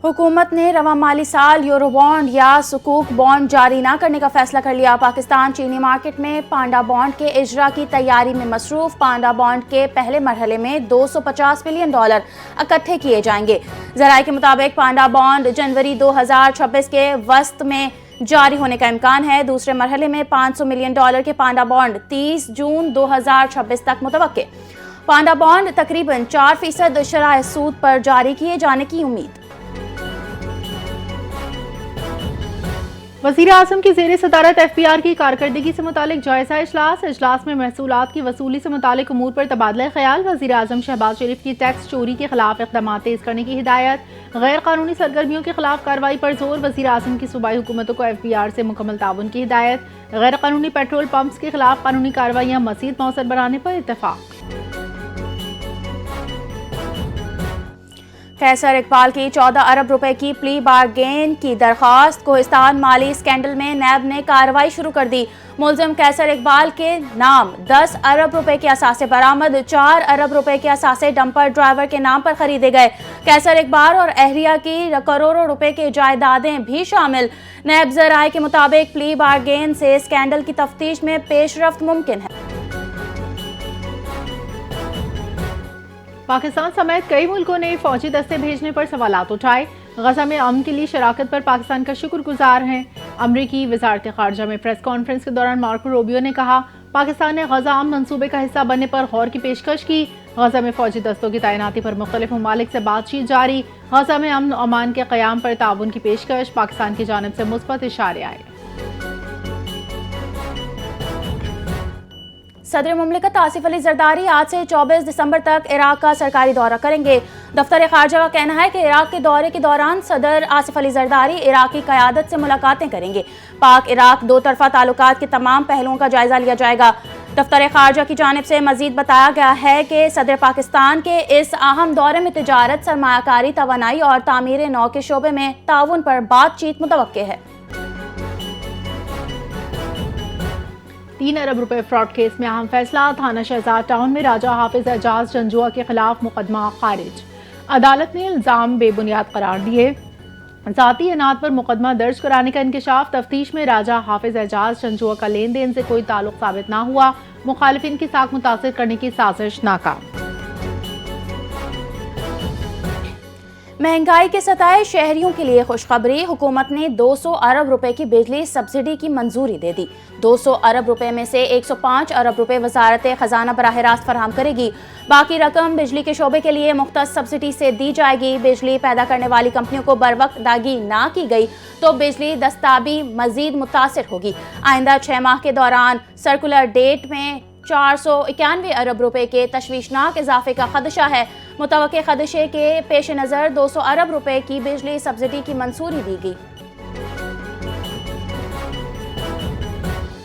हुकूमत ने रवा माली साल यूरो बॉन्ड या सुकूक बॉन्ड जारी न करने का फैसला कर लिया। पाकिस्तान चीनी मार्केट में पांडा बॉन्ड के इजरा की तैयारी में मसरूफ। पांडा बॉन्ड के पहले मरहले में $250 बिलियन इकट्ठे किए जाएंगे। जराये के मुताबिक पांडा बॉन्ड जनवरी 2026 के वस्त में जारी होने का इम्कान है। दूसरे मरहले में $500 मिलियन के पांडा बॉन्ड 30 जून 2026 तक मुतवक्के। पांडा बॉन्ड तकरीबन 4% शराह सूद पर जारी किए जाने की उम्मीद। वज़ीर आज़म की ज़ेर सदारत FPR की कारकर्दगी से मुतालिक जायजा इजलास में महसूलात की वसूली से मुतालिक उमूर पर तबादला ख्याल। वज़ीर आज़म शहबाज शरीफ की टैक्स चोरी के खिलाफ इक़दामात तेज़ करने की हिदायत। गैर कानूनी सरगर्मियों के खिलाफ कार्रवाई पर जोर। वज़ीर आज़म की सूबाई हुकूमतों को FPR से मुकम्मल ताउन की हिदायत। गैर कानूनी पेट्रोल पंप्स के खिलाफ कानूनी कार्रवाइयाँ मज़ीद मौसर बनाने पर इत्तफाक। कैसर इकबाल की 14 अरब रुपए की प्ली बारगेन की दरख्वास्त। कोहिस्तान माली स्कैंडल में नैब ने कार्रवाई शुरू कर दी। मुलजिम कैसर इकबाल के नाम 10 अरब रुपए के असासे बरामद। 4 अरब रुपए के असासे डंपर ड्राइवर के नाम पर खरीदे गए। कैसर इकबाल और अहरिया की करोड़ों रुपए के जायदादें भी शामिल। नैब ज़राए के मुताबिक प्ली बारगेन से स्कैंडल की तफ्तीश में पेशरफ्त मुमकिन है। पाकिस्तान समेत कई मुल्कों ने फौजी दस्ते भेजने पर सवालात उठाए। गजा में अमन के लिए शराकत पर पाकिस्तान का शुक्रगुजार हैं। अमरीकी वजारत खारजा में प्रेस कॉन्फ्रेंस के दौरान मार्को रूबियो ने कहा, पाकिस्तान ने गजा अमन मंसूबे का हिस्सा बनने पर गौर की पेशकश की। गजा में फौजी दस्तों की तैनाती पर मुख्तलिफ ममालिक से बातचीत जारी। गजा में अमन अमान के क़याम पर ताउन की पेशकश। पाकिस्तान की जानिब से मुस्बत इशारे आए। सदर मुमलिकत आसिफ अली जरदारी आज से 24 दिसंबर तक इराक का सरकारी दौरा करेंगे। दफ्तर खारजा का कहना है कि इराक के दौरे के दौरान सदर आसिफ अली जरदारी इराकी क़यादत से मुलाकातें करेंगे। पाक इराक दो तरफा ताल्लुकात के तमाम पहलुओं का जायजा लिया जाएगा। दफ्तर खारजा की जानिब से मजीद बताया गया है कि सदर पाकिस्तान के इस अहम दौरे में तिजारत, सरमायाकारी, तवानाई और तामीर नौ के शोबे में ताउन पर बातचीत मुतवक्के है। 3 अरब रुपए फ्रॉड केस में अहम फैसला। थाना शहजाद टाउन में राजा हाफिज एजाज जंजुआ के खिलाफ मुकदमा खारिज। अदालत ने इल्जाम बेबुनियाद करार दिए। ज़ाती अनाद पर मुकदमा दर्ज कराने का इंकशाफ। तफ्तीश में राजा हाफिज एजाज जंजुआ का लेन देन से कोई ताल्लुक साबित ना हुआ। मुखालिफिन की साख मुतासिर करने की साजिश नाकाम। महंगाई के सताए शहरियों के लिए खुशखबरी। हुकूमत ने 200 अरब रुपए की बिजली सब्सिडी की मंजूरी दे दी। 200 अरब रुपए में से 105 अरब रुपए वजारत खजाना बराह रास्त फराहम करेगी। बाकी रकम बिजली के शोबे के लिए मुख्तस सब्सिडी से दी जाएगी। बिजली पैदा करने वाली कंपनियों को बरवक्त अदायगी ना की गई तो बिजली दस्ताबी मजीद मुतासिर होगी। आइंदा 6 माह के दौरान सर्कुलर डेट में 491 अरब रुपए के तशवीशनाक इजाफे का खदशा है। मुतवक्के खदशे के पेश नज़र 200 अरब रुपए की बिजली सब्सिडी की मंजूरी दी गई।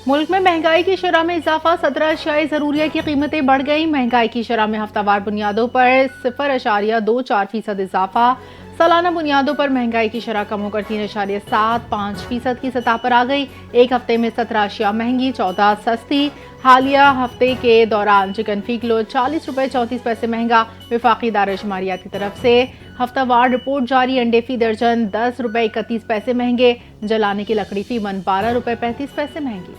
मुल्क में महंगाई की शरह में इजाफा। 17 अशियाई ज़रूरिया की कीमतें बढ़ गई। महंगाई की शरह में हफ्तावार बुनियादों पर 0.24% इजाफा। सालाना बुनियादों पर महंगाई की शरह कम होकर 3.75% की सतह पर आ गई। एक हफ्ते में 17 अशिया महंगी, 14 सस्ती। हालिया हफ्ते के दौरान चिकन फी किलो 40 रुपये 34 पैसे महंगा। वफाकी इदारा शुमारियात की तरफ से हफ्तावार रिपोर्ट जारी। अंडे फी दर्जन 10 रुपये 31 पैसे महंगे। जलाने की लकड़ी फी मन 12 रुपये 35 पैसे महंगी।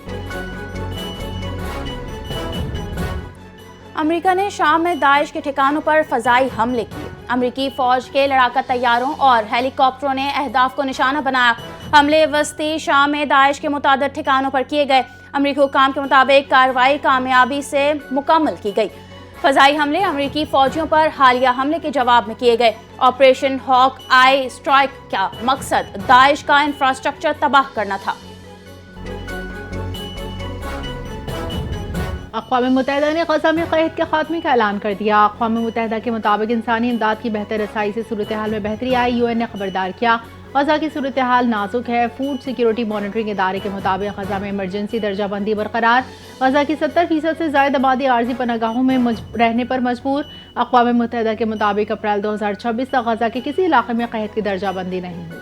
अमेरिका ने शाम में दाइश के ठिकानों पर फजाई हमले किए। अमेरिकी फौज के लड़ाका तैयारों और हेलीकॉप्टरों ने अहदाफ को निशाना बनाया। हमले वस्ती शाम में दाइश के मुतादिद ठिकानों पर किए गए। अमेरिकी हुकाम के मुताबिक कार्रवाई कामयाबी से मुकम्मल की गई। फजाई हमले अमेरिकी फौजियों पर हालिया हमले के जवाब में किए गए। ऑपरेशन हॉक आई स्ट्राइक का मकसद दाइश का इंफ्रास्ट्रक्चर तबाह करना था। अक़वाम मुत्तहिदा ने गजा में क़हत के खात्मे का ऐलान कर दिया। अक़वाम मुत्तहिदा के मुताबिक इंसानी इमदाद की बेहतर रसाई से सूरत हाल में बेहतरी आई। UN ने खबरदार किया, गजा की सूरत हाल नाजुक है। फूड सिक्योरिटी मॉनिटरिंग इदारे के मुताबिक गजा में इमरजेंसी दर्जा बंदी बरकरार। गजा की 70% से ज़ायद आबादी आर्जी पनागाहों में रहने पर मजबूर। अक़वाम मुत्तहिदा के मुताबिक अप्रैल 2026 तक गजा के किसी इलाके में क़हत की दर्जा बंदी नहीं हुई।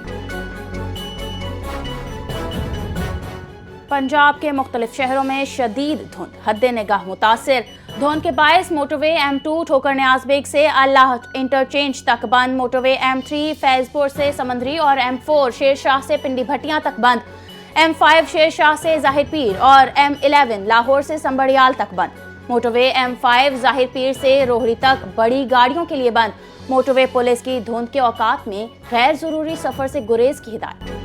पंजाब के मुख्तलिफ शहरों में शदीद धुंध, हद निगाह मुतासिर। धुंध के बायस मोटरवे M2 ठोकर न्याज बेग से अल्लाह इंटरचेंज तक बंद, मोटरवे M3 फैजपुर से समंदरी और M4 शेरशाह से पिंडी भटियां तक बंद, M5 शेरशाह से जाहिर पीर और M11 लाहौर से संबड़ियाल तक बंद, मोटरवे M5 जाहिर पीर से रोहड़ी तक बड़ी गाड़ियों के लिए बंद। मोटरवे पुलिस की धुंध के औकात में गैर जरूरी सफर से गुरेज की हिदायत।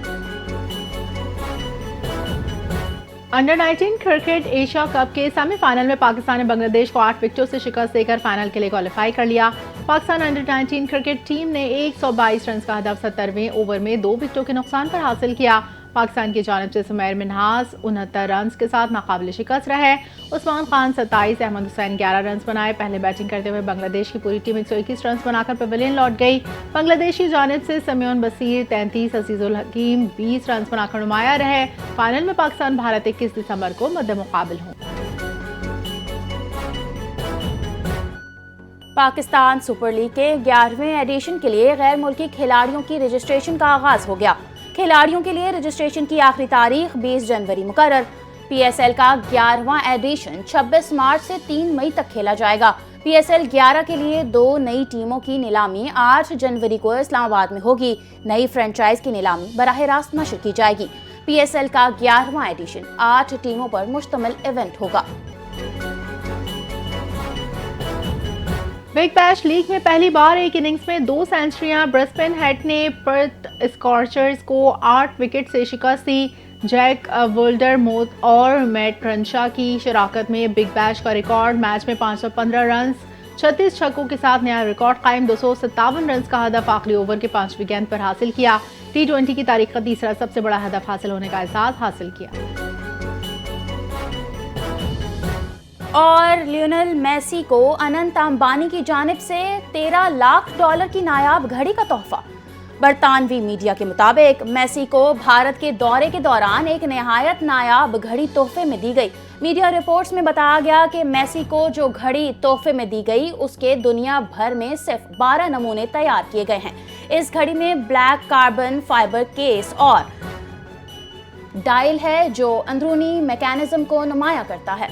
अंडर 19 क्रिकेट एशिया कप के सेमीफाइनल में पाकिस्तान ने बांग्लादेश को 8 विकेटों से शिकस्त देकर फाइनल के लिए क्वालिफाई कर लिया। पाकिस्तान अंडर 19 क्रिकेट टीम ने 122 रन का हदफ 70वें ओवर में 2 विकेटों के नुकसान पर हासिल किया। पाकिस्तान की जानिब से सुमैर मिन्हास 69 रन के साथ नाकाबिल शिकस्त रहे। उस्मान खान 27, अहमद हुसैन 11 रन बनाए। पहले बैटिंग करते हुए बांग्लादेश की पूरी टीम 121 रन बनाकर पवेलियन लौट गई। बांग्लादेश की जानिब से समियोन बसीर 33, अजीजुल हकीम 20 रन बनाकर नुमाया रहे। फाइनल में पाकिस्तान भारत 21 दिसंबर को मद्दे मुकाबिल हों। पाकिस्तान सुपर लीग के 11वें एडिशन के लिए गैर मुल्की खिलाड़ियों की रजिस्ट्रेशन का आगाज हो गया। खिलाड़ियों के लिए रजिस्ट्रेशन की आखिरी तारीख 20 जनवरी मुकर्रर। PSL का 11वां एडिशन 26 मार्च से 3 मई तक खेला जाएगा। PSL 11 के लिए 2 नई टीमों की नीलामी 8 जनवरी को इस्लामाबाद में होगी। नई फ्रेंचाइज की नीलामी बराह रास्त नशर की जाएगी। PSL का 11वां एडिशन 8 टीमों पर मुश्तमिल इवेंट होगा। बिग बैश लीग में पहली बार एक इनिंग्स में 2 सेंचुरियां। ब्रिस्बेन हेट ने पर्थ स्कॉर्चर्स को 8 विकेट से शिकस्त दी। जैक वोल्डरमोथ और मैट क्रंशा की शराकत में बिग बैश का रिकॉर्ड मैच में 515 रन 36 छक्कों के साथ नया रिकॉर्ड कायम। 257 रन का हदफ आखिरी ओवर के 5वीं गेंद पर हासिल किया। T20 की तारीख का तीसरा सबसे बड़ा हदफ हासिल होने का एहसास हासिल किया। और लियोनेल मेसी को अनंत अंबानी की जानिब से $13 लाख की नायाब घड़ी का तोहफा। बरतानवी मीडिया के मुताबिक मेसी को भारत के दौरे के दौरान एक निहायत नायाब घड़ी तोहफे में दी गई। मीडिया रिपोर्ट्स में बताया गया कि मेसी को जो घड़ी तोहफे में दी गई उसके दुनिया भर में सिर्फ 12 नमूने तैयार किए गए हैं। इस घड़ी में ब्लैक कार्बन फाइबर केस और डायल है जो अंदरूनी मैकेनिज्म को नुमाया करता है।